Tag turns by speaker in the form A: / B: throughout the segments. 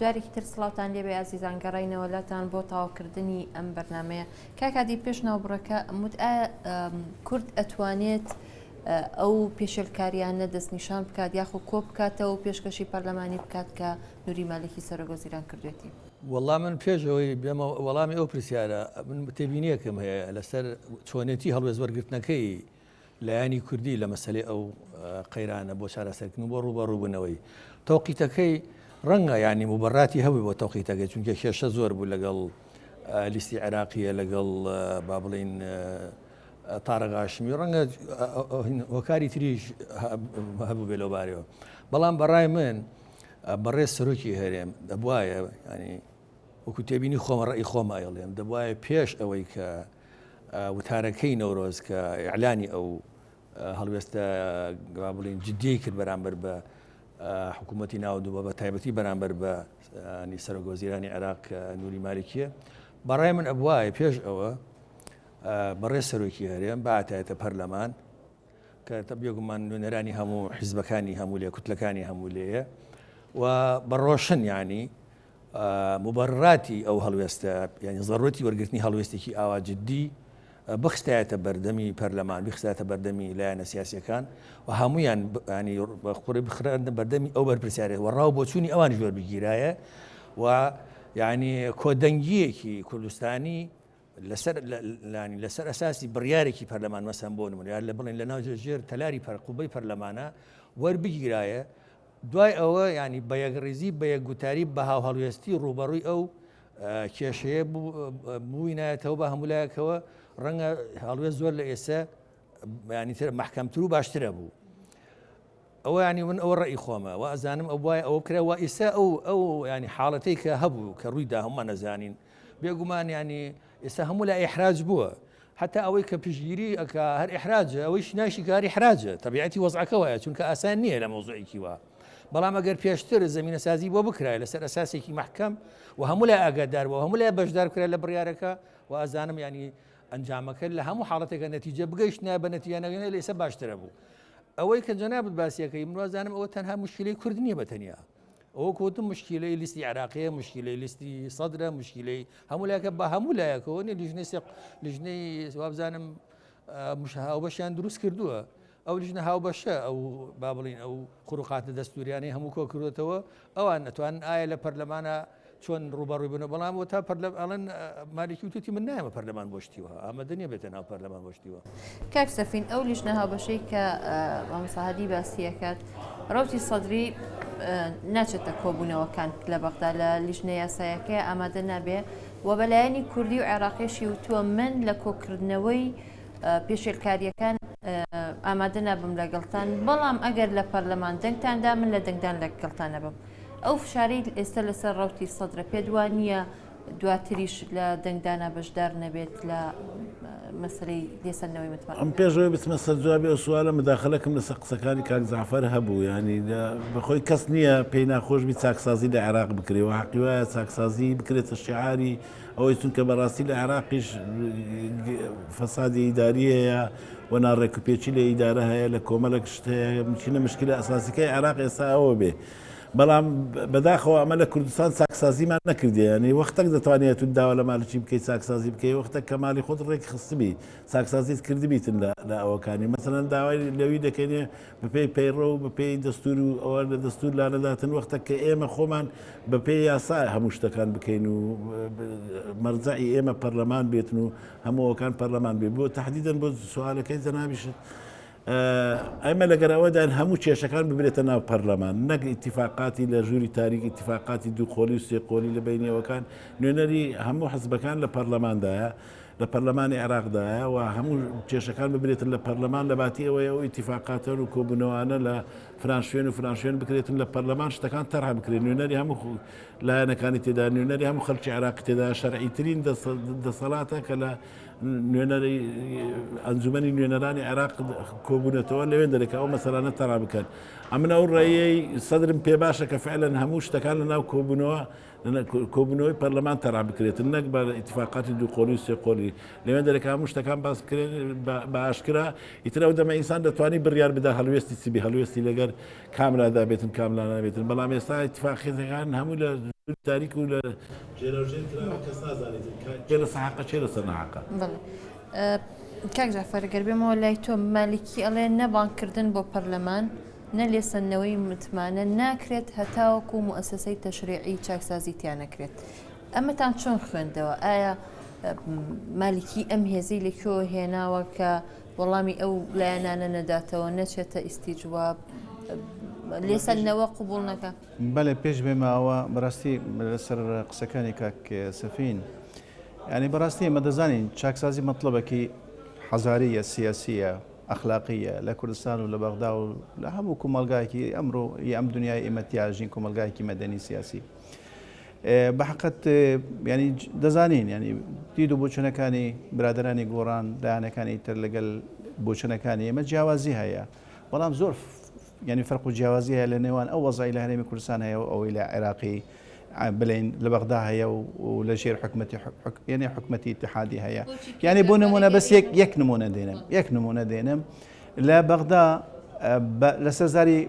A: جارێکی تر سڵاوتان لێبێ ئازیزان گەڕینەوە لاتان بۆ تاواکردنی ئەم بەرنمەیە کاکادی پێش ناوبڕەکە ئەموت کورد ئەتوانێت ئەو پێشێلکاریانە دەستنیشان بکات یاخو کۆ بکاتەوە و پێشکەشی پەرلەمانی بکات کە نوری مالکی سەرۆگۆزیران کردوێتی.
B: وەڵام من پێشەوەی بێمە وەڵامی ئەو پرسیارە من تێبینیەکەم هەیە لەسەر چۆنێتی هەڵوێز وەرگرتنەکەی لایانی کوردی لە مەسلەی ئەو قەیرانە بۆ چارەسەرکردن بۆ ڕوبەڕووبوونەوەی تەوقیتەکەی ڕەنگە ینی موبەڕاتی هەوی بۆ تەوقیتەکەی چونکە کێشە زۆر بوو لەگەڵ لیستی عێراقیە لەگەڵ با بڵین تارەق هاشمی ڕەنگە هۆکاری تریش هەبوو بێ لەوبارەوە بەڵام بەڕای من بەڕێز سەرۆکی هەرێم دەبواە ینی وەکو تێبینی خۆمە ڕێی خۆمە ئەڵێم دەبواە پێش ئەوەی کە وتارەکەی نەورۆز کە ئیعلانی ئەو هەڵوێستە بڵین جددی کرد بەرامبەر بە حکوومەتی ناودووە بە تایبەتی بەرامبەر بە سەرۆگۆزیرانی عێراق نوری مالکیە بەڕای من ئەبواە پێش ئەوە بەڕێز سەرۆکی هەرێم بەعاتایەتە پەرلەمان کە بێگومان نوێنەرانی هەموو حیزبەکانی هەموو لێ کوتلەکانی هەموو لێیە و بەڕۆشن ینی مبەڕاتی ئەو هەڵوێستە ینی زەڕەتی وەرگرتنی هەڵوێستێکی ئاوا جددی بخستایەتە بەردەمی پەرلەمان بخستایەتە بەردەمی لایەنە سیاسیەکان و هەمویان ینی قوڕی بخران بەردەمی ئەو بەرپرسیارێت و ڕاو بۆچوونی ئەوان ژۆر بگیرایە و ینی کۆدەنگیەکی کوردستانی لەسەر ئەساسی بڕیارێکی پەرلەمان مەسەن بۆ نمونە لە بڵێن لە ناوژێر تەلاری قوبەی پەرلەمانە وەربگیرایە دوای ئەوە ینی بە یەکڕێزی بە یەکگوتاری بە هاو هەڵوێستی ڕوبەڕووی ئەو کێشەیە بووینایەتەوە بە هەمولایەکەوە ڕەنگە هەڵوێست زۆر لە ئێستا ینی تر مەحکەمتر و باشترە بوو ئەوە ینی من ئەوە ڕێی خۆمە و ئەزانم ئەو وایە ئەوە کرەوە ئێستا ئەو ینی حاڵەتەی کە هەبوو کە ڕوویدا هەمومان نەزانین بێگومان ینی ئێستا هەموو لە ئیحراج بووە حتا ئەوەی کە پشگیری ئەکا هەر ئیحراجە ئەوەی شناشی کاری حراجە تەبیعەتی وەزعەکە وایە چونکە ئاسان نییە لە مۆزوعێکی وە بەڵام ئەگەر پێشتر زمینە سازی بۆ بکرای لەسەر ئەساسێکی محکەم و هەموو لای ئاگادارەوە هەموو لای بەشدار کرا لە بڕیارەکە و ئازانم ینی ئەنجامەکە لە هەموو حاڵەتێکە نەتیجە بگەیشتە بە نەتیجانەگەنە لە ئێستا باشترە بوو ئەوەی کە جەنابەت باسیەکەی منوازانم ئەوە تەنها مشکلەی کورد نییە بەتەنیا ئەوە کۆتم مشکلەی لیستی عێراقیە مشکلەی لیستی سەدرە مشکلەی هەموو لایەکە بە هەموو لایەکەوە لیژنەی وابزانم هاوبەشیان دروست کردووە ئەو لیژنە هاوبەشە ئەو با بڵین ئەو خوڕوقاتە دەستوریانەی هەموو کۆ کردوێتەوە ئەوان نەتوانن ئایا لە پەرلەمانە چۆن ڕوبەڕووی بنە بەڵام تا ئەڵەن مالکی وتوتی من نایمە پەرلەمان بۆشتیوە ئامادە نییە بێتە ناو پەرلەمان بۆشتیوە
A: کاک سەفین ئەو لیژنە هاوبەشەی کە مامۆستا باسیەکەات ڕەوتی سەدری ناچێتە کۆبوونەوەکان لە بەغدا لە لیژنە یاسایەکەی ئامادە نابێ و بەلایەنی کوردی و عێراقیشی وتووە من لە کۆکردنەوەی پێشێلکاریەکان ئامادە نابم لەگەڵتان بەڵام ئەگەر لە پەرلەمان دەنگتاندا من لە دەنگدان لەگەڵتان نەبم ئەو فشارەی ئێستا لەسەر ڕەوتی سەدرە پێ دوانیە دواتریش لە دەنگدانا بەشدار نەبێت لە مەسلەی لێسەندنەوەی متمانە
C: ئەم پێشەوەی بچمە سەر جوابی ئەو سوالە مداخەلەکەم لەسەر قسەکانی کاک زەعفەر هەبوو ینی بەخۆی کەس نییە پێی ناخۆشبی چاکسازی لە عێراق بکرێەوە حەقی وایە چاکسازی بکرێتە شیعاری ئەوەی چونکە بەڕاستی لە عێراقیش فەسادی ئیداری هەیە و ناڕێکوپێکی لە ئیدارە هەیە لە کۆمەڵێک شت هەیە مچینە مشکلە ئەساسیەکەی عێراق ئێستا ئەوە بێ بەڵام بەداخەوە ئەمە لە کوردستان چاکسازیمان نەکردی ینی وەختێک دەتوانێت تو داوا لە مالکی بکەیت چاکسازی بکەی وەختێک کە مالی خۆت ڕێک خستبی چاکسازیت کردبیتن لە ئەوەکانی مەسەلەن داوای لەوی دەکەینێ بەپێی پەیڕۆ و بەپێی دەستور و ئەوە لە دەستور لانەداتن وەختێک کە ئێمە خۆمان بەپێی یاسا هەموو شتەکان بکەین و مەرجعی ئێمە پەرلەمان بێتن و هەمووەکان پەرلەمان بێت بۆ تەحدیدەن بۆ سوالەکەی جەنابیشت ئەمە لەگەرەوەدان هەموو کێشەکان ببرێتە ناو پەرلەمان نەک ئیتیفاقاتی لە ژووری تاریک ئیتیفاقاتی دووقۆلی و سێقۆلی لە بینەوەکان نوێنەری هەموو حزبەکان لە پەرلەماندایە لە پەرلەمانی عێراقدایە و هەموو کێشەکان ببرێتن لە پەرلەمان لە باتی ئەوەیە و ئیتیفاقاتەن و کۆبوونەوەانە لە فرانشوێن و فرانشوێن بکرێتن لە پەرلەمان شتەکان تەرها بکرێن نوێنەری هەموو لایەنەکانی تێدا نوێنەری هەموو خەڵکی عێراقی تێدا شەرعیترین دەسەڵاتە کە لە نوێنەری ئەنجومەنی نوێنەرانی عێراق کۆبوونەتەوە لەوێن دەرێکە ئەو مەسەلانە تەڕا بکەن ئەمن ئەو ڕێیەی سەدرم پێ باشە کە فعلەن هەموو شتەکان لە ناو کۆبوونەوەی پەرلەمان تەڕا بکرێتن نەک بە ئیتیفاقاتی دووقۆلی و سێقۆلی لەوێن دەرێکە هەموو شتەکان باس بکرێن بە ئاشکرا ئیتر ئەو دەمە ئینسان دەتوانانی بڕیار بدا هەڵوێستی چبی هەڵوێستی لەگەر کاملادا بێتن کاملا نابێتن بەڵام ئێستا ئیتیفاقیەکان هەموو لە تاریک و لە جێراوژێر کراوە کەس نازانێت چێ لە سەحەقە چێ لە سەرناحەقە.
A: بڵێ کاک جعفەر گەر بێمەوە لای تۆ مالیکی ئەڵێ نەبانکردن بۆ پەرلەمان نە لێسەنەوەی متمانە ناکرێت هەتاوەکو موسسەی تەشریعی چاکسازی تیان نەکرێت. ئەمەتان چۆن خوێندەوە؟ ئایا مالیکی ئەم هێزی لەکوێ هێناوە کە وەڵامی ئەو لایەنانە نەداتەوە نەچێتە ئیسیجواب لێسەنەوە قوبوڵ نەکە؟
D: بەڵێ پێش بێماوە بەڕاستی لەسەر قسەکانی کاک سەفین ینی بەڕاستی ئێمە دەزانین چاکسازی مەطلبێکی حەزاریە سیاسیە ئەخلاقیە لە کوردستان و لە بەغدا و لە هەموو کۆمەلگایەکی ئەمڕۆ ئەم دنیای ئێمەتیاژین کۆمەلگایەکی مەدەنی سیاسی بە حقت ینی دەزانین ینی دید و بۆچونەکانی برادرانی گۆڕان لایەنەکانی تر لەگەڵ بۆچونەکانی ئێمە جیاوازی هەیە بەڵام زۆر ینی فەرق و جیاوازی هەیە لە نێوان ئەو وەزای لە هەرێمی کوردستان هەیە و ئەوەی لە عێراقی بڵین لە بەغدا هەیە و لە ژێر ینی حکومەتی اتحادی هەیە یعنی بۆ نمونە بەس یەک نمونە دێنم لە بەغدا لەسەر زاری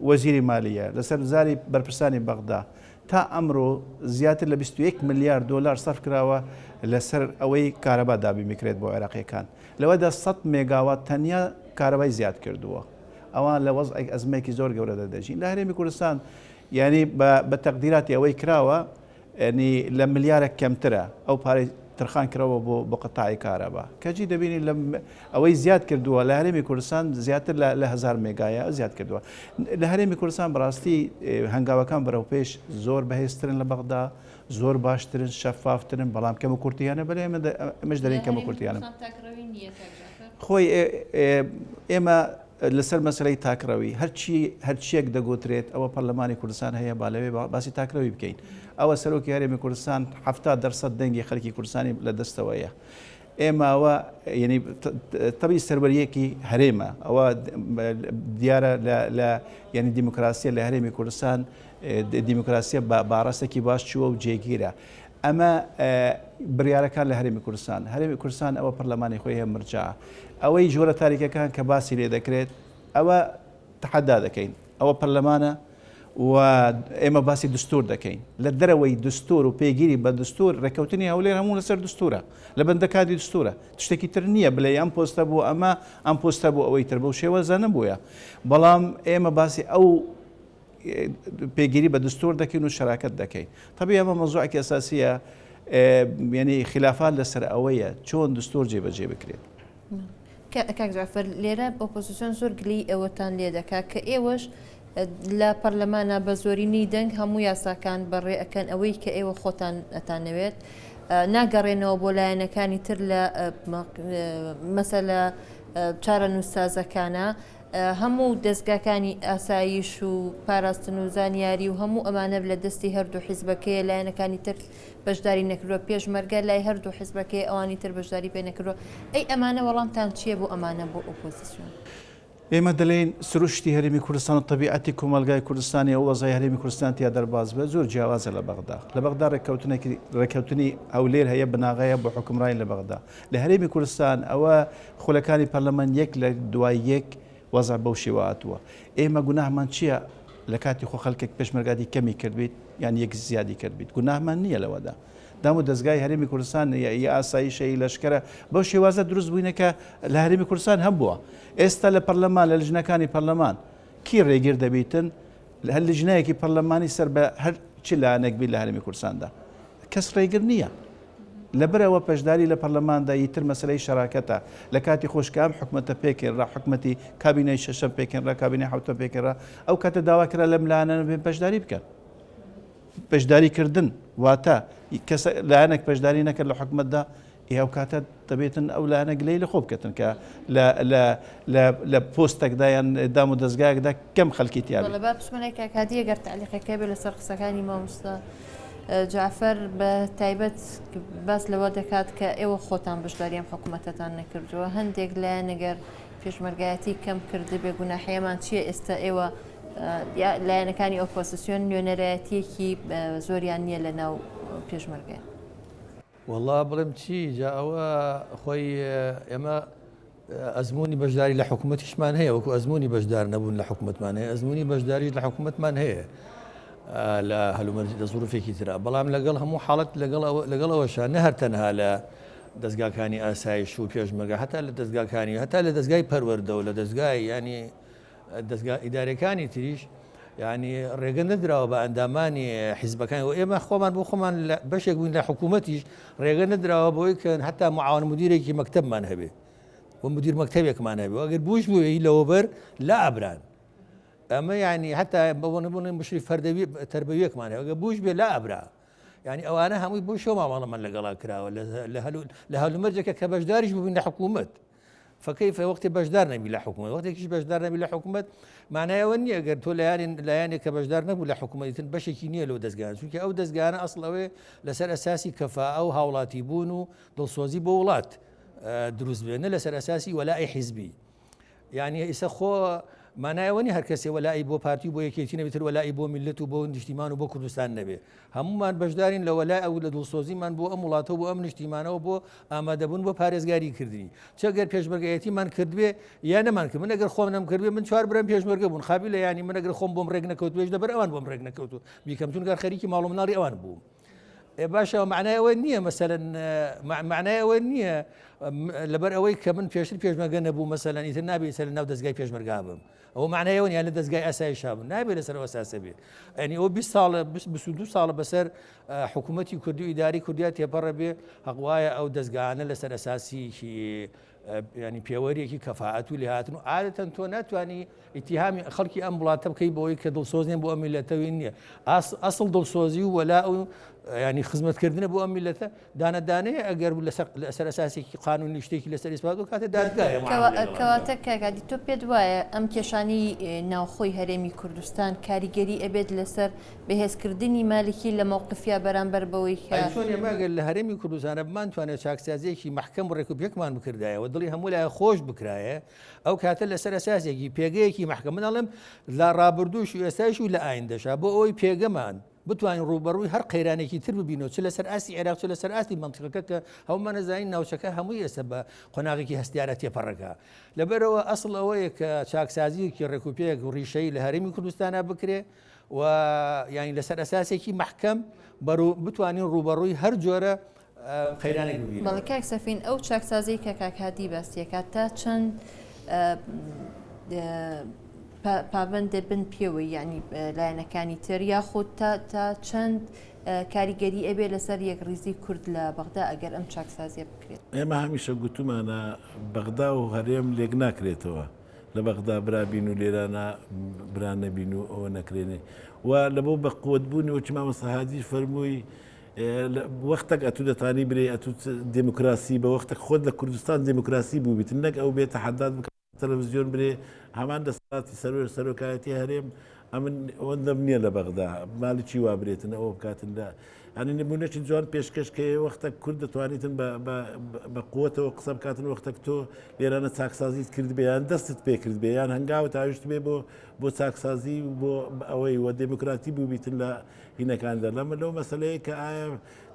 D: وەزیری مالیە لەسەر زاری بەرپرسانی بەغدا تا ئەمڕۆ زیاتر لە 21 ملیار دلار سەرف کراوە لەسەر ئەوەی کارەبا دابی میکرێت بۆ عێراقیەکان لەوەدا 100 مێگاوات تەنیا کارەبای زیاد کردووە ئەوان لە وەزعێک ئەزمێکی زۆر گەورە دەدەژین لە هەرێمی کوردستان ینی بە تەقدیراتی ئەوەی کراوە ینی لە ملیارێک کەمترە ئەو پارەی ترخان کراوە بۆ قەتاعی کارەبا کەجی دەبینی ئەوەی زیاد کردووە لە هەرێمی کوردستان زیاتر لە 1000 مێگایە زیاد کردووە لە هەرێمی کوردستان بەڕاستی هەنگاوەکان بەرەو پێش زۆر بەهێزترن لە بەغدا زۆر باشترن شەفافترن بەڵام کەم و کورتیانە بەڵێ ئێمەش دەرین کەم و کورتیانە خۆی ئێمە لەسەر مەسلەی تاکڕەوی هەرچیەک دەگوترێت ئەوە پەرلەمانی کوردستان هەیە با لەوێ باسی تاکڕەوی بکەین ئەوە سەرۆکی هەرێمی کوردستان 70% دەنگی خەڵکی کوردستانی لە دەستەوەیە ئێمە ئەوە ینی تەبی سەروەریەکی هەرێمە ئەوە دیارە لە ینی دیموکراسیە لە هەرێمی کوردستان دیموکراسیە باڕاستێکی باش چووە و جێگیرە ئەمە بڕیارەکان لە هەرێمی کوردستان ئەوە پەرلەمانی خۆی هەیە مرجع ئەوەی جۆرە تاریکەکان کە باسی لێ دەکرێت ئەوە تحەدا دەکەین ئەوە پەرلەمانە و ئێمە باسی دستور دەکەین لە دەرەوەی دستور و پێگیری بە دستور ڕێکەوتنی هەولێر هەموو لەسەر دستورە لە بەندەکاتی دستورە تشتێکی تر نییە بڵێ ئەم پۆستە بوو ئەم پۆستە بوو ئەوەی تر بە شێوەزە نەبووە بەڵام ئێمە باسی ئەو پێگیری بە دستور دەکەین و شەراکەت دەکەین طبیعی ئەمە مەوزوعێکی ئەساسیە ینی خلافات لەسەر ئەوەیە چۆن دستور جێبەجێ بکرێت.
A: کاک جعفەر لێرە ئۆپۆزیسیۆن زۆر گلی ئەوەتان لێ دەکات کە ئێوەش لە پەرلەمانە بە زۆرینەی دەنگ هەموو یاساکان بەڕێ ئەەکەن ئەوەی کە ئێوە خۆتان ئەتانەوێت ناگەڕێنەوە بۆ لایەنەکانی تر لە مەسەلە چارە نووسازەکانە هەموو دەستگاکانی ئاسایش و پاراستن و زانیاری و هەموو ئەمانە لە دەستی هەردوو حیزبەکەیە لایەنەکانی تر بەشداری نەکردووە پێشمەرگە لای هەردوو حیزبەکەی ئەوانی تر بەشداری پێ نەکردووە ئەی ئەمانە وەڵامتان چییە بۆ ئەمانە بۆ ئۆپۆزیسیۆن؟
D: ئێمە دەڵێن سروشتی هەرێمی کوردستان و طبیعەتی کۆمەلگای کوردستانی ئەو وەزای هەرێمی کوردستان تیا دەرباز بە زۆر جیاوازە لە بەغدا ڕێکەوتنی هەولێر هەیە بناغەیە بۆ حکمڕانی لە بەغدا لە هەرێمی کوردستان ئەوە خولەکانی پەرلەمان یەک لە دوای یەک وەزا بەو شێوەهاتووە ئێمە گوناهمان چییە لە کاتی خۆ خەڵکێک پێشمەرگاتی کەمی کردبیت یان یەک زیادی کردبیت گوناهمان نییە لەوەدا دام و دەستگای هەرێمی کوردستان یا ئاسایشەی لەشکرە بەو شێوازە دروست بووینەکە لە هەرێمی کوردستان هەبووە ئێستا لە پەرلەمان لە لژنەکانی پەرلەمان کی ڕێگیر دەبیتن هەر لژنەیەکی پەرلەمانی سەر بە هەر چ لایەنێک بیت لە هەرێمی کوردستاندا کەس ڕێگر نییە لەبەرەوە پەشداری لە پەرلەماندا یتر مەسلەی شەراکەتە لە کاتی خۆشکام حکومەتە پێکێنرا حکومەتی کابینەی شەشەم پێکێنرا کابینەی حوتە پێکێنرا ئەو کاتە داواکرا لەم لایەنە بێن پەشداری بکەن پەشداریکردن واتە کەس لایەنێک پەشداری نەکرد لە حکومەتدا ئەو کاتە دەبێتن ئەو لایەنە گلەی لە خۆ بکەن کە لە پۆستێکدا یان دام و دەستگایەکدا کەم خەڵکی تیاە
A: بە پسمەی کاکادیە گەر تعلیقەکە بێ لەسەر قسەکانی مامۆستا جعفەر بە تایبەت باس لەوە دەکات کە ئێوە خۆتان بەشداریان حکوومەتتان نەکردووە هەندێک لایەن ئەگەر پێشمەرگایەتی کەم کردی بێ گوناحەیەمان چییە ئێستا ئێوە لایەنەکانی ئۆپۆزیسیۆن نوێنەرایەتیەکی زۆریان نییە لە ناو پێشمەرگای
B: والله بڵێم چی جا ئەوە خۆی ئێمە ئەزمموی بەشداری لە حکوومەتیشمان هەیە وەکو ئەزمموی بەشدار نەبوون لە حکوومەتمان هەیە ئەزمموی بەشداری لە حکوومەتمان هەیە لە هەلومەرج لە زوروفێکی ترە بەڵام لەگەڵ هەموو حاڵەت لەگەڵەوەشە نەهەر تەنها لە دەستگاکانی ئاسایش و پێشمەرگە هەتا لە دەستگاکانی هەتا لە دەستگای پەروەردە و لە دەستگای ینی دەستگا ئیدارەکانی تریش ینی ڕێگە نەدراوە بە ئەندامانی حیزبەکان و ئێمە خۆمان بۆ خۆمان بەشێک بووین لە حکوومەتیش ڕێگە نەدراوە بۆی کە هەتا معاون مدیرێکی مەکتەبمان هەبێ و مدیر مەکتەبێکمان هەبێ ئەگەر بوش بووی لەوەبەر لا ئەبران ئەمە ینی هەتا بەوەنەبوون مشری فەردەوی تربەویەکمان هەیە ئەگەر بوش بێ لا ئەبرا ینی ئەوانە هەمووی بۆ شۆ ماوەڵەمان لەگەڵا کراوە لە هەلومەرجێکە کە بەشداریش ببووین لە حکوومەت فكيف وقت بجدار نبي لا حكومه وقت كيش بجدار نبي لا حكومه معناها وني اگر تو لياني كبجدار نبي لا حكومه باش كينيه لو دزغان شو او دزغان اصلا لسر اساسي كفاءه وهولاتي بونو دلسوزي بولات دروز بين لسر اساسي ولا اي حزبي يعني اسخو معناها وني هر کسی ولا بو پارتی بو یکیتی نبی تر ولا بو ملت و بو اجتماع و بو کردستان نبی همون بجدارین لو ولا او لدوسوزی من بو امولات و بو امن اجتماع و بو آماده بون بو پارێزگاری کردنی چه اگر پێشمەرگەیەتی من کردبێ یا نەمان کرد من اگر خۆم نەم کردبێ من چوار برم پێشمەرگە بوون خابیلە یعنی من اگر خۆم بۆم ڕێک نەکەوت بێژ دەبەر ئەوان بۆم ڕێک نەکەوت بیکەم چون گەر خەریکی ماڵ و مناڵی ئەوان بووم باشە معنای ئەوە نییە مەسەلەن معنای ئەوە نییە لەبەر ئەوەی کە من پێشمەرگە نەبوو مەسەلەن ئیتر نابێت سەر ناو دەستگای پێشمەرگا بم ئەو معنای ئەوە نیە لە دەستگای ئاسایشا بم نابێت لەسەر ئەساسە بێت ئەنی ئەو 22 ساڵە بەسەر حکوومەتی کوردی و ئیداری کوردیا تێپەڕە بێ هەقوایە ئەو دەستگانە لەسەر ئەساسیکی ینی پێوەریەکی کەفاعەت و لێهاتن و عادەتەن تۆ ناتوانانی ئیتیهامی خەڵکی ئەم وڵاتە بکەی بۆەوەی کە دڵسۆزیان بۆ ئەم میلەتەوەی نییە ئەسڵ دڵسۆزی و وەلا و ینی خزمەتکردنە بۆ ئەم میلەتە دانەدانەیە ئەگەر لەسەر ئەساسێکی قانونی شتێکی لەسەر ئیسپات و کاتە دادگایە
A: کەواتە کاگادی تۆ پێت وایە ئەم کێشانی ناوخۆی هەرێمی کوردستان کاریگەری ئەبێت لەسەر بەهێزکردنی مالکی لە مووقفیا بەرامبەر بەوەی
B: چۆن ئێمەگەر لە هەرێمی کوردستانە بمانتوانێت چاکسازیەکی محکەم ڕێکوپێکمان بکردایەوە دڵی هەموو لای خۆش بکرایە ئەو کاتە لەسەر ئەساسێکی پێگەیەکی محکەم منەڵم لە ڕابردووش و ئێستاش و لە ئایندەشا بۆ ئەوی پێگەمان بتوانین ڕوبەڕووی هەر قەیرانێکی تر ببینەوە چ لەسەر ئاسی عێراق چ لەسەر ئاستی منتیقەکە کە هەمومان نەزانین ناوچەکە هەمووی ئێستا بە قۆناغێکی هەستیارە تێپەڕەکە لەبەرەوە ئەسڵ ئەوەیە کە چاکسازیەکی ڕێکوپێک و ڕیشەی لە هەرێمی کوردستانە بکرێ و یانی لەسەر ئەساسێکی محکەم بتوانین ڕوبەڕووی هەر جۆرە قەیرانێک ببینین.
A: بەڵێ کاک سەفین ئەو چاکسازی کە کاکهادی باستیەکات تا چەند پابندە بن پێوەی ینی لایەنەکانی تر یاخود تا چەند کاریگەری ئەبێ لەسەر یەک ڕیزی کورد لە بەغدا ئەگەر ئەم چاکسازیە بکرێت
C: ئێمە هەمیشە گوتومانە بەغدا و هەرێم لێک ناکرێتەوە لە بەغدا برابین و لێرانە بران نەبین و ئەوە نەکرێنێ و لە بۆ بە قوتبوونی وەکی مامە سەحادی فەرمووی وەختێک ئەتو دەتانی برێ ئەتو دموکراسی بە وەختێک خۆت لە کوردستان دموکراسی بوو بیت نەک ئەو بێتە حەداد بکە تەلەڤیزیۆن برێ هەمان دەسەڵاتی سەرۆکایەتی هەرێم ئەمن ئەوەندەم نییە لە بەغدا ماڵی چی وا برێتن ئەوە بکاتن لە ئەنی نمونەی جوان پێشکەشکە وەختە کورد دەتوانیتن بە قوتەوە قسە بکاتن وەختێک تۆ لێرانە چاکسازیت کرد بێیان دەستت پێ کرد بێ یان هەنگاوت تاویشت بێ بۆ چاکسازی بۆ ئەوەی وە دموکراتی بوو بیتن لە هینەکاندا لەمە لەو مەسلەیە کە ئایا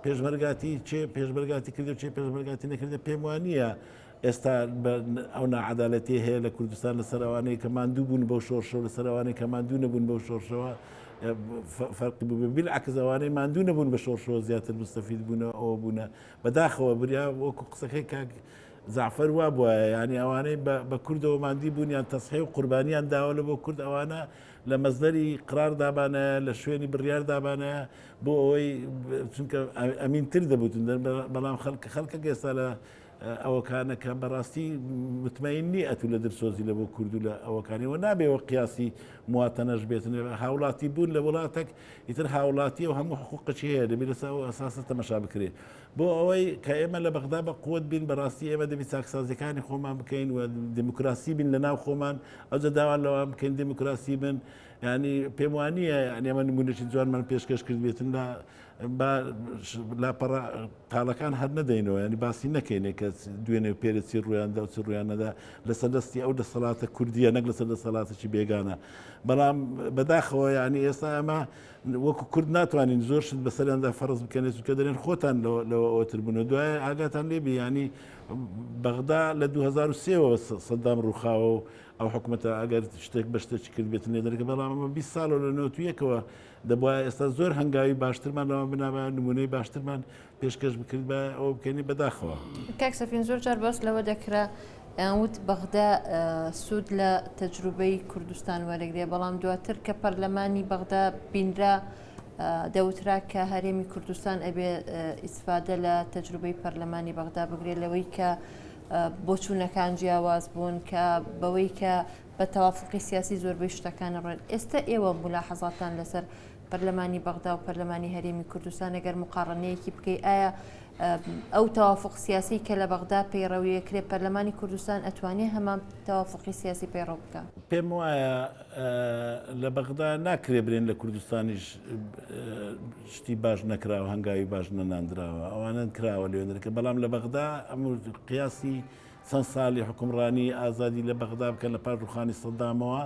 C: پێشمەرگاتی چێ پێشمەرگاتی کرد و چێ پێشمەرگاتی نەکردە پێم وانە ئێستا ئەو نەعەدالەتی هەیە لە کوردستان لەسەر ئەوانەی کە ماندوو بوون بەو شۆڕشەوە لەسەر ئەوانەی کە ماندوو نەبوون بەو شۆڕشەوە فەرقی بوو بالعکس ئەوانەی ماندوو نەبوون بە شۆڕشەوە زیاتر مستەفید بوونەوە ئەوە بوونە بەداخەوە بریا وەکو قسەکەی کاک زعفەر وا بووە ینی ئەوانەی بە کوردەوە ماندی بوونیان تەسحی و قوربانیان داوە لە بۆ کورد ئەوانە لە مەزدەری قرار دابانە لە شوێنی بڕیار دابانە بۆ ئەوەی چونکە ئەمینتر دەبوتن بەڵام خەڵکە گێستا لە ئەوەکانە کە بەڕاستی متمەینی ئەتو لە دەرسۆزی لە بۆ کورد و لە ئەوەکانیەوە نابێەوە قیاسی مواتەنەش بێتن هاوڵاتی بوون لە وڵاتێک ئیتر هاوڵاتی و هەموو حقوقی هەیە دەبێت لەسا ئەساسە تەمەشا بکرێت بۆ ئەوەی کە ئێمە لە بەغدا بە قوت بین بەڕاستی ئێمە دەبێت چاکسازیەکانی خۆمان بکەین و دموکراسی بین لە ناو خۆمان ئەوجە داوان لەوە بکەین دموکراسی بن ینی پێم وانە ئێمە نمونەی جوانمان پێشکەش کرد بێتن لاپەڕە تاڵەکان هەر نەدەینەوە ینی باسی نەکەینێ کە دوێنێ پێرەچی ڕویاندا و چ ڕویانەدا لەسەر دەستی ئەو دەسەڵاتە کوردیە نەک لەسەر دەسەڵاتێکی بێگانە بەڵام بەداخەوە ینی ئێستا ئەمە وەکو کورد ناتوانین زۆر شت بەسەریاندا فەرز بکەنێت کە دەرێن خۆتان لەوە ئەوتر بوون دوایە ئاگاتان لێبی ینی بەغدا لە 2023ەوە سەدام ڕووخاوە و ئەو حکوومەتە ئەگەر شتێک بە شتێکی کرد بێت نێدەرەکە بەڵام 20 ساڵ لە نەوتویەکەوە دەبووە ئێستا زۆر هەنگاوی باشترمان لەوە بنابە نمونەی باشترمان پێشکەش بکرد بە ئەو بکەنی بەداخەوە.
A: کاک سەفین زۆر جار بەس لەوە دەکرا یانوت بەغدا سوود لە تەجروبەی کوردستان وەرەگرێ بەڵام دواتر کە پەرلەمانی بەغدا بینرا دەوترا کە هەرێمی کوردستان ئەبێ ئیسفادە لە تەجروبەی پەرلەمانی بەغدا بگرێت لەوەی کە بۆچوونەکان جیاواز بوون کە بەوەی کە بە تەوافقی سیاسی زۆربەی شتەکان ڕێن. ئێستا ئێوە ملاحەزاتان لەسەر پەرلەمانی بەغدا و پەرلەمانی هەرێمی کوردستان ئەگەر مقارنەیەکی بکەی ئایا ئەو تەوافق سیاسی کە لە بەغدا پەیڕەویەکرێ پەرلەمانی کوردستان ئەتوانێت هەمان تەوافقی سیاسی پەیڕەو بکە؟
C: پێم وایە لە بەغدا ناکرێ برێن لە کوردستانیش شتی باش نەکراوە هەنگاوی باش نەناندراوە ئەوانە کراوە لێنەرەکە بەڵام لە بەغدا ئەم قیاسی چەند ساڵی حکومڕانی ئازادی لە بەغدا بکەن لە پاش ڕوخانی سەدامەوە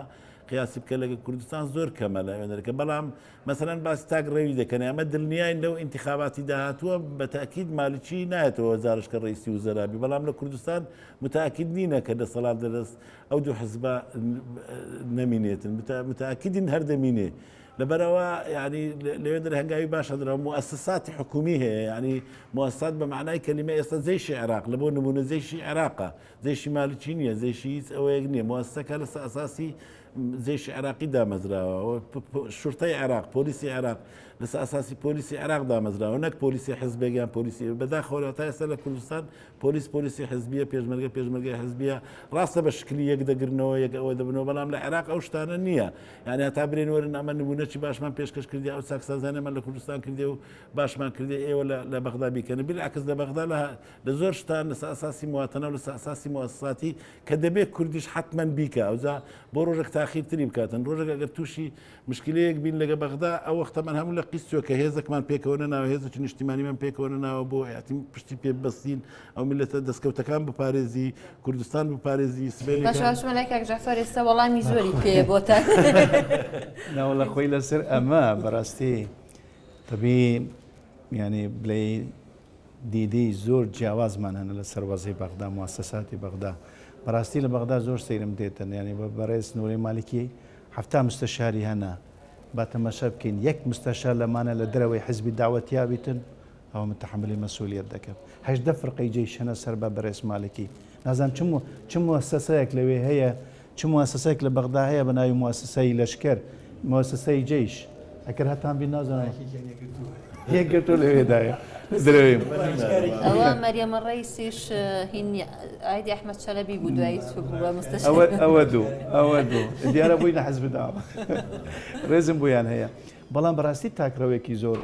C: قیاسی بکە لە کوردستان زۆر کەمە لە وێنەرەکە بەڵام مەسەلەن باسی تاک ڕێوی دەکەن ئەمە دڵنیاین لەو ئینتیخاباتی داهاتووە بە تاکید مالیکی نایەتەوە وەزارشکە ڕئیسی وزەرابی بەڵام لە کوردستان متاکید نینە کە دەسەڵات دەدەست ئەو دوو حزبە نەمینێتن متاکیدین هەر دەمینێ لەبەرەوە ینی لەوێ هەنگاوی باشە درا مؤسساتی حکومی هەیە ینی مؤسسات بە معنای کەلیمە ئێستا زەیشی عێراق لە بۆ نمونە زەیشی عێراقە زەیشی مالیکی نییە زەیشی هیچ ئەوەیەک نییە مؤسسەکە لە ئەساسی زەیشی عێراقی دامەزراوە شورتەی عێراق پۆلیسی عێراق لەسەر ئەساسی پۆلیسی عێراق دامەزراوە نەک پۆلیسی حزبێکیان پۆلیسی بەداخەوە تا ئێستا لە کوردستان پۆلیسی حزبیە پێشمەرگەی حزبیە ڕاستە بە شکلی یەک دەگرنەوە یەک ئەوە دەبنەوە بەڵام لە عێراق ئەو شتانە نییە یعنی تا برێن وەرن ئەمە نمونەی باشمان پێشکەش کردی ئەو چاکسازانەمان لە کوردستان کردی و باشمان کردی ئێوە لە بەغدا بیکەن بالعکس لە بەغدا لە زۆر شتان لەسەر ئەساسی مواتەنە و لەسەر ئەساسی مؤسساتی کە دەبێت کوردیش حتمەن بیکە ئەوجا بۆ ڕۆژێک تاخیرتری بکاتن ڕۆژێک ئەگەر تووشی مشکلەیەک بین لەگە بەغدا ئەو وەختەمان هەموو لە قیسۆ کە هێزێکمان پێکەوە ناوە هێزێکی نیشتیمانیمان پێکەوە ناوە بۆ یاتی پشتی پێ بەستین ئەو میلەتە دەستکەوتەکان بپارێزی کوردستان بپارێزی سبێنی
A: باشمەلای کاک جەعفەر ئێستا وەڵامی زۆری پێ بۆتە
D: ناوەڵە خۆی لەسەر ئەمە بەڕاستی تەبی ینی بڵێ دیدەی زۆر جیاوازمان هەنە لە سەروەزەی بەغدا موسساتی بەغدا بەڕاستی لە بەغدا زۆر سەیرم دێتن ینی بە بەڕێز نووری مالکی هەفتا مستەشاری هەنا با تەماشا بکەین یەک مستەشار لەمانە لە دەرەوەی حزبی داوەتیا بیتن ئەوە متحملی مەسئولیت دەکەم 18 فرقەی جێیشەنە سەر بە بەڕێز مالکی نازان چ موسسەیەک لەوێ هەیە چ موسسەیەک لە بەغدا هەیە بە ناوی موسسەی لەشکر موسسەی جێیش ئەگەر هەتان بی نازانێت یەکگرتو لەوێدایە درەویم
A: ئەوە مەریەمە ڕەیسیش ئایدی ئەحمەد چەلەبی بوو دوایی بووە مستەشار
D: ئەوە دوو دیارە بووی لە حزب داوە ڕێزم بوویان هەیە بەڵام بەڕاستی تاکڕەوەیەکی زۆر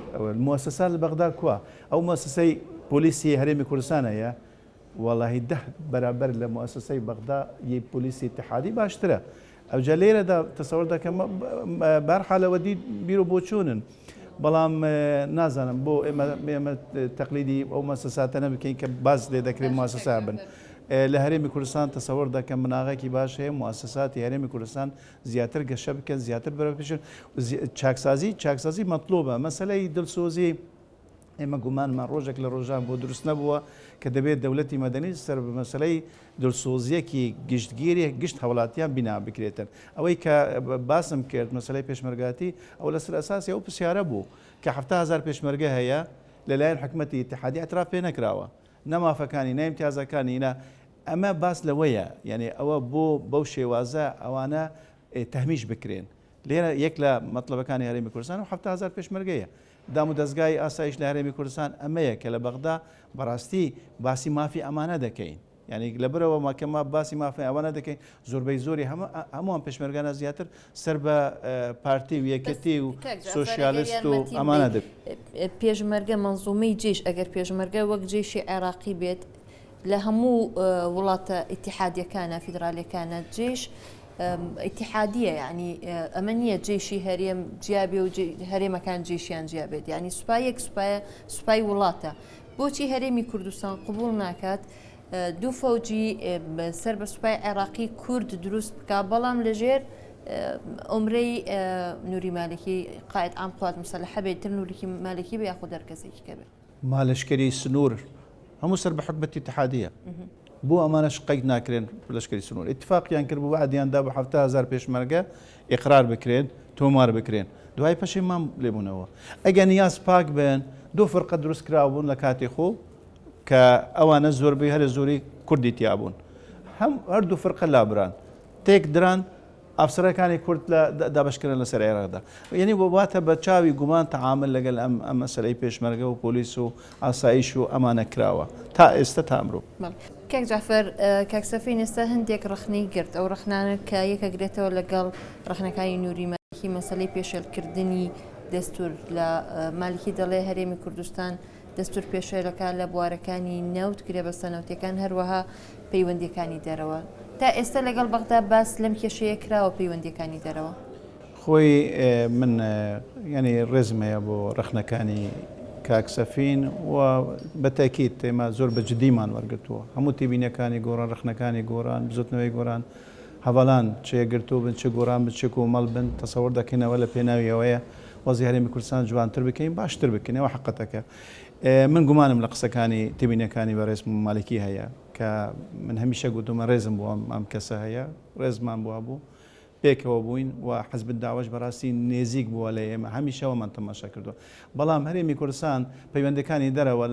D: موسسە لە بەغدا کووە ئەو موسسەی پۆلیسی هەرێمی کوردستان هەیە وەڵاهی 10 بەرابەر لە موسسەی بەغدا یەک پۆلیسی اتحادی باشترە ئەوجا لێرەدا تەسەوەر دەکەم بەرحالەوە دی بیر و بۆ چوونن بەڵام نازانم بۆ ئێمە تەقلیدی ئەو مؤسساتە نەبکەین کە باز لێ دەکرێت مؤسسا بن لە هەرێمی کوردستان تەسەوەر دەکەم مناغێکی باش هەیە مؤسساتی هەرێمی کوردستان زیاتر گەشە بکەن زیاتر بەرەو پێشن چاکسازی مەطلوبە مەسەلەی دڵسۆزی ئێمە گومانمان ڕۆژێک لە ڕۆژان بۆ دروست نەبووە کە دەبێت دەوڵەتی مەدەنی سەر بە مەسەلەی دڵسۆزیەکی گشتگیری گشت هەوڵاتیان بینا بکرێتن ئەوەی کە باسم کرد مەسەلەی پێشمەرگاتی ئەو لەسەر ئەساسی ئەو پرسیارە بوو کە 7,000 پێشمەرگە هەیە لەلایەن حکومەتی اتحادی ئەتراف پێ نەکراوە نەمافەکانی نەیمتیازەکانی نە ئەمە باس لەوەیە یعنی ئەوە بۆ بەو شێوازە ئەوانە تەهمیش بکرێن لێرە یەک لە مەطلبەکانی هەرێمی کوردستان و 7,000 پێشمەرگەیە دام و دەستگای ئاسایش لە هەرێمی کوردستان ئەمەیە کە لە بەغدا بەڕاستی باسی مافی ئەمانە دەکەین یعنی لەبەرەوە ماکەما باسی مافی ئەوانە دەکەین زۆربەی زۆری هەمووان پێشمەرگانە زیاتر سەر بە پارتی و یەکەتی و سۆشیالیست و ئەمانە
A: پێشمەرگە مەنزومەی جێش ئەگەر پێشمەرگە وەک جێشی عێراقی بێت لە هەموو وڵاتە ئیتیحادیەکانە فیدرالیەکانە جێش اتحادیە یعنی ئەمە نییە جێشی هەرێم جیابێ و هەرێمەکان جێشیان جیابێت یعنی سوپایەک سوپای وڵاتە بۆچی هەرێمی کوردستان قبول ناکات دوو فەوجی سەر بە سوپای عێراقی کورد دروست بکە بەڵام لەژێر ئۆمرەی نووری مالکی قائد عام قوات مسلحە بێت تر نووری مالکی بە یاخۆ دەرکەسێکی کە بێت
D: مالشکری سنوور هەموو سەر بە حکومەتی اتحادیە بۆ ئەمانەش قەید ناکرێن لەشکری سنوور اتفاقیان کرد بۆ وعدیاندا بە 7,000 پێشمەرگە ئیقرار بکرێن تۆمار بکرێن دوای پەشیمان لێبوونەوە ئەگە نیاز پاک بن دوو فرقە دروست کرابوون لە کاتی خۆ کە ئەوانە زۆربەی هەرە زۆری کوردی تیابوون هەردوو فرقە لابران تێک دران ئافسەرەکانی کورد لە دابشکردن لەسەر عێراقدا یعنی واتە بە چاوی گومان تەعامل لەگەڵ ئەم مەسەلەی پێشمەرگە و پۆلیس و ئاسایش و ئەمانە کراوە تا ئێستا تا ئەمڕۆ
A: کاک جعفەر کاک سەفین ئێستا هەندێک ڕخنەی گرت ئەو ڕخنانە کە یەکەگرێتەوە لەگەڵ ڕخنەکانی نووری مالیکی مەسەلەی پێشێلکردنی دەستور لە مالیکی دەڵێ هەرێمی کوردستان دەستور پێشێلەکە لە بوارەکانی نەوت کرێ بە سەنەوتەکان هەروەها پەیوەندیەکانی دەرەوە تا ئێستا لەگەڵ بەغدا باس لەم کێشەیە کراوە پەیوەندیەکانی دەرەوە
D: خۆی من ینی ڕێزم هەیە بۆ ڕخنەکانی کاک سەفین و بەتاکید تێمە زۆر بە جدیمان وەرگرتووە هەموو تێبینەکانی گۆڕان ڕخنەکانی گۆڕان بزوتنەوەی گۆڕان هەواڵان چێگرتو بن چه گۆڕان بچ و مەڵ بن تەسەوەر دەکەینەوە لە پێناویەوەیە وەزی هەرێمی کوردستان جوانتر بکەین باشتر بکەینەوە حقەتەکە من گومانم لە قسەکانی تێبینەکانی بەڕێز مالیکی هەیە کە من هەمیشە گوتومە ڕێزم بۆ ئەم کەسە هەیە ڕێزمان بووە بوو پێکەوە بووین و حەزب داواش بەڕاستی نێزیک بووە لە ئێمە هەمیشەوەمان تەماشا کردووە بەڵام هەرێمی کوردستان پەیوەندەکانی دەرەوە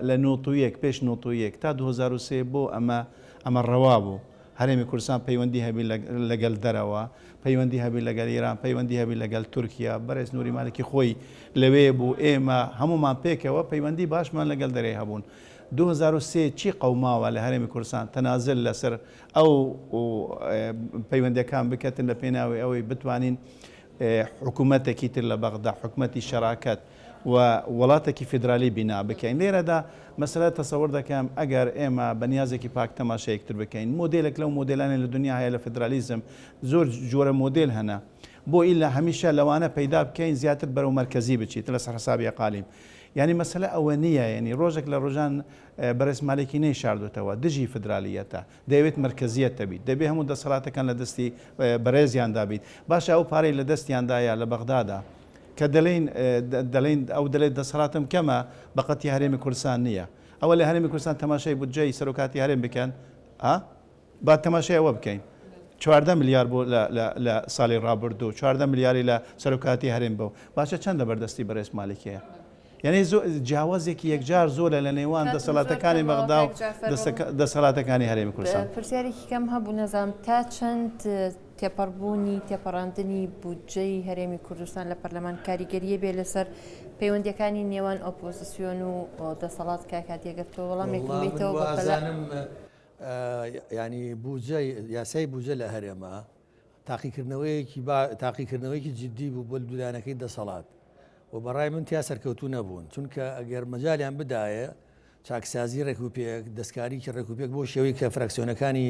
D: لە نۆتویەک پێش نۆتویەک تا 2023 بۆ ئەمە ڕەوا بوو هەرێمی کوردستان پەیوەندی هەبی لەگەڵ دەرەوە پەیوەندی هەبی لەگەڵ ئێران پەیوەندی هەبی لەگەڵ تورکیا بەڕێز نووری مالکی خۆی لەوێ بوو ئێمە هەمومان پێکەوە پەیوەندی باشمان لەگەڵ دەرێ هەبوون 2023 چی قەوماوە لە هەرێمی کوردستان تەنازل لەسەر ئەو پەیوەندەکان بکەتن لە پێناوی ئەوەی بتوانین حکوومەتێکی تر لە بەغدا حکوومەتی شەراکەت و وڵاتێکی فیدرالی بینا بکەین لێرەدا مەسەلە تەسەوەر دەکەم ئەگەر ئێمە بەنیازێکی پاک تەماشایەکتر بکەین مۆدلێک لەو مۆدلانی لە دنیا هەیە لە فیدرالیزم زۆر جۆرە مۆدل هەنا بۆ ئیلا هەمیشە لەوانە پەیدا بکەین زیاتر بەرەو مەرکەزی بچیت لەسەر حسابی قالیم یعنی مەسەلە ئەوە نییە ینی ڕۆژێک لە ڕۆژان بەڕێز مالکی نەی شاردوتەوە دژی فدرالیەتە دەیەوێت مرکزیەت دەبیت دەبێ هەموو دەسەڵاتەکان لە دەستی بەڕێزیاندا بیت باشە ئەو پارەی لە دەستیاندایە لە بەغدادا کە دەڵێن ئەو دەڵێت دەسەڵاتم کەمە بەقەتی هەرێمی کوردستان نییە ئەوە لە هەرێمی کوردستان تەماشای بودجەی سەرۆکاتی هەرێم بکەن با تەماشای ئەوە بکەین 14 میلیارد بۆ لە ساڵی ڕابردوو 14 میلیاری لە سەرۆکاتی هەرێم بۆ باشە چەندە بەردەستی بەڕێز مالکەیە یعنی جیاوازێکی یەکجار زۆرە لە نێوان دەسەڵاتەکانی بەغدا و دەسەڵاتەکانی هەرێمی کوردستان
A: پرسیارێکی کەم هەبوو نەزانم تا چەند تێپەڕبوونی تێپەڕاندنی بودجەی هەرێمی کوردستان لە پەرلەمان کاریگەریە بێ لەسەر پەیوەندیەکانی نێوان ئۆپۆزیسیۆن و دەسەڵات کاکاتیەگەرتەوە وەڵامێکم بیتەوە
B: بەزانم ینی بودجەی یاسای بودجە لە هەرێمە تاقیکردنەوەیەکی جددی بوو بۆ دوولانەکەی دەسەڵات و بەڕای من تیا سەرکەوتو نەبوون چونکە ئەگەر مەجالیان بدایە چاکسازی ڕێکوپێک دەستکاریکی ڕێکوپێک بۆ شێوەی کە فراکسیۆنەکانی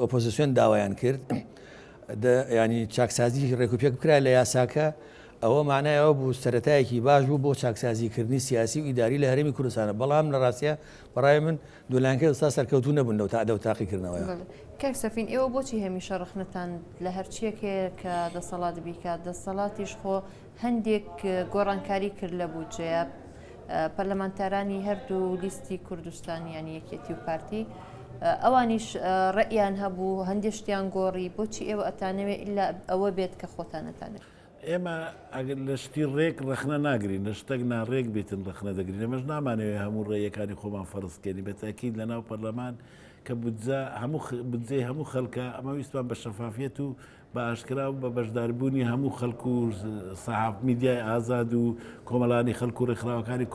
B: ئۆپۆزیسیۆن داوایان کرد ینی چاکسازی ڕێکوپێک بکرا لە یاساکە ئەوە معنایەوە بوو سەرەتایەکی باش بوو بۆ چاکسازیکردنی سیاسی و ئیداری لە هەرێمی کوردستانە بەڵام لە ڕاستیە بەڕای من دوولانکە ئێستا سەرکەوتو نەبوون لەو تا تاقیکردنەوەیە
A: کاک سەفین ئێوە بۆچی هەمیشە ڕخنتان لە هەرچیەکێ کە دەسەڵات بیکات دەسەڵاتیش خۆ هەندێک گۆڕانکاری کرد لە بودجەیە پەرلەمانتارانی هەردوو لیستی کوردستانی یانی یەکێتی و پارتی ئەوانیش ڕێیان هەبوو هەندێک شتیان گۆڕی بۆچی ئێوە ئەتانەوێت ئللا ئەوە بێت کە خۆتانەتانێت
C: ئێمە ئەگەر لە شتی ڕێک ڕخنە ناگرین لە شتێک ناڕێک بێتن ڕخنە دەگرین ئەمەش نامانەوێت هەموو ڕێیەکانی خۆمان فەرزکەنی بەتاکید لە ناو پەرلەمان کە بودجەی هەموو خەڵکە ئەمە ویستمان بە شەفافیەت و بە ئاشکرا و بە بەشداربوونی هەموو خەڵکو و سەحاف میدیای ئازاد و کۆمەڵانی خەڵکو و ڕێکخراوەکانی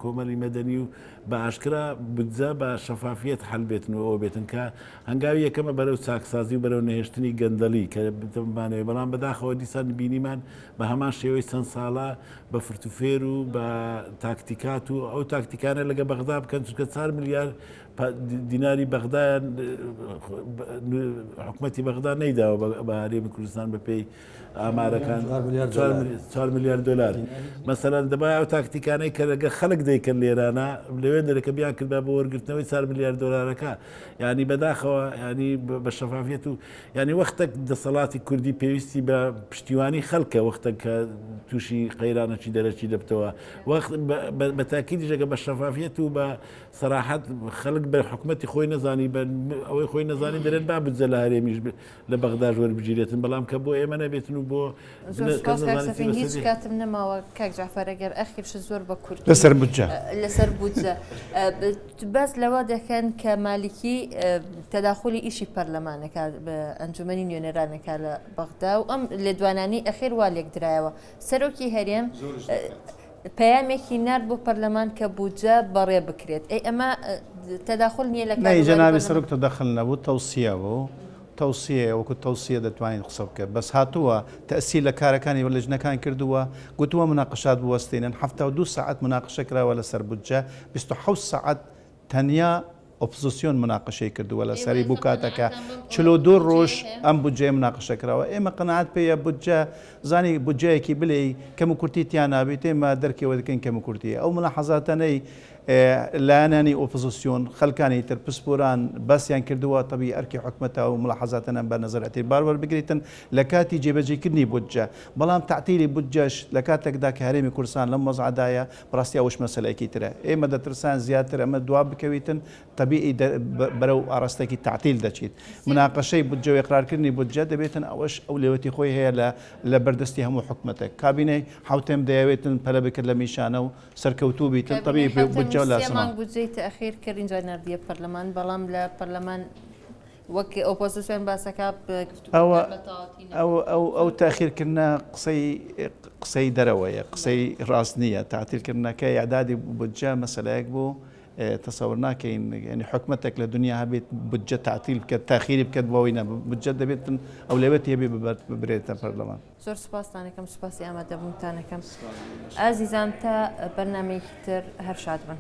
C: کۆمەڵی مەدەنی و بە ئاشکرا بودجە بە شەفافیەت هەڵ بێتن و ئەوە بێتن کە هەنگاوی یەکەمە بەرەو چاکسازی و بەرەو نەهێشتنی گەندەلی کە بتمانەوێت بەڵام بەداخەوە دیسان بینیمان بە هەمان شێوەی چەند ساڵە بە فرتوفێر و بە تاکتیکات و ئەو تاکتیکانە لەگە بەغدا بکەن چونکە 4 میلیارد دیناری بەغدایان حکوومەتی بەغدا نەیداوە بە هەرێمی کوردستان بە پێی ئامارەکان 4 میلیارد دلار مەسەلەن دەبای ئەو تاکتیکانەی کە لەگە خەڵک دەیکرد لێرانە لەوێ دەرەکە بیان کردبا بە وەرگرتنەوەی 4 میلیارد دلارەکە ینی بەداخەوە ینی بە شەفافیەت و ینی وەختێک دەسەڵاتی کوردی پێویستی بە پشتیوانی خەڵکە وەختێک کە تووشی قەیرانەکی دەرەکی دەبتەوە وەخت بە تاکیدیشەکە بە شەفافیەت و بە سەراحەت خەڵک بە حکوومەتی خۆی نەزانی ئەوەی خۆی نەزانی دەرێت با بجە لە هەرێمیش لە بەغدا وەربگیرێتن بەڵام کە بۆ ئێمە نەبێتن و بۆ
A: هیچ کاتم نەماوە کاک جعفەر ئەگەر ئەخیرش زۆر بە کورد لەسەر بودجە بەس لەوە دەکەن کە مالیکی تەداخلی ئیشی پەرلەمانەکە بە ئەنجومەنی نوێنەرانەکە لە بەغدا و ئەم لێدوانانی ئەخیر وا لێک درایەوە سەرۆکی هەرێم پەیامێکی نرد بۆ پەرلەمان کە بودجە بەڕێ بکرێت ئەمە تەداخل نییە لە
D: جەنابی سەرۆک تەداخل نەبوو تەوسیەوە تەوسیە وەکو تەوسیە دەتوانین قسە بکە بەس هاتووە تەسیل لە کارەکانی وەلژنەکان کردووە گوتووە مناقشات بوەستێنن 72 ساعت مناقشە کراوە لەسەر بودجە 27 ساعت تەنیا ئۆپۆزیسیۆن مناقشەی کردووە لە سەری بوو کاتەکە 42 ڕۆژ ئەم بودجێ مناقشە کراوە ئێمە قەناعەت پێیە بودجە زانی بودجەیەکی بلێ کەم و کورتی تیان نابێت ئێمە دەرکەوە دەکەین کەم و کورتیە ئەو ملاحەزاتانەی لایەنانی ئۆپۆزیسیۆن خەلکانی تر پسپۆران بەسییان کردووە تەبی ئەرکی حکومەتەوە و ملاحەزاتەنە بە نەزەرەتی باوەڕ بگریتن لە کاتی جێبەجێکردنی بودجە بەڵام تعتیلی بودجەش لە کاتێکدا کە هەرێمی کوردستان لەم وەزعدایە بەڕاستی ئەوش مەسەلەیەکی ترە ئێمە دەترسان زیاتر ئەمە دوا بکەویتن تەبیعی بەرەو ئاراستێکی تعتیل دەچیت مناقەشەی بودجە و ئێقرارکردنی بودجە دەبێتن ئەوەش ئەو لێوەتی خۆی هەیە لە بەردەستی هەموو حکومەتێک کابینەی حوتێم دەیەوێتن پەلە بکرد لە میشانە و سەرکەوتوو بیتن تەبیعی
A: بودجەی تەخیر کرد اینجا نردیە پەرلەمان بەڵام لە پەرلەمان وەک ئۆپۆزیسیۆن باسەکە
D: ئەو تاخیرکردنە قسەی دەرەوەیە قسەی ڕاست نییە تعتیلکردنەکە یادادی بودجە مەسەلەیەک بوو تەسەور ناکەین ینی حکومەتێک لە دنیا هەبێت بودجە تعتیل بکات تاخیری بکات بۆەوەی نە بودجە دەبێتن ئەو لەوێت هەبێ ببرێتە پەرلەمان
A: زۆر سوپاسدانەکەم سوپاسی ئامادەبوونتانەکەم ئازیزان تا بەرنامەیەکی تر هەر شاد بن.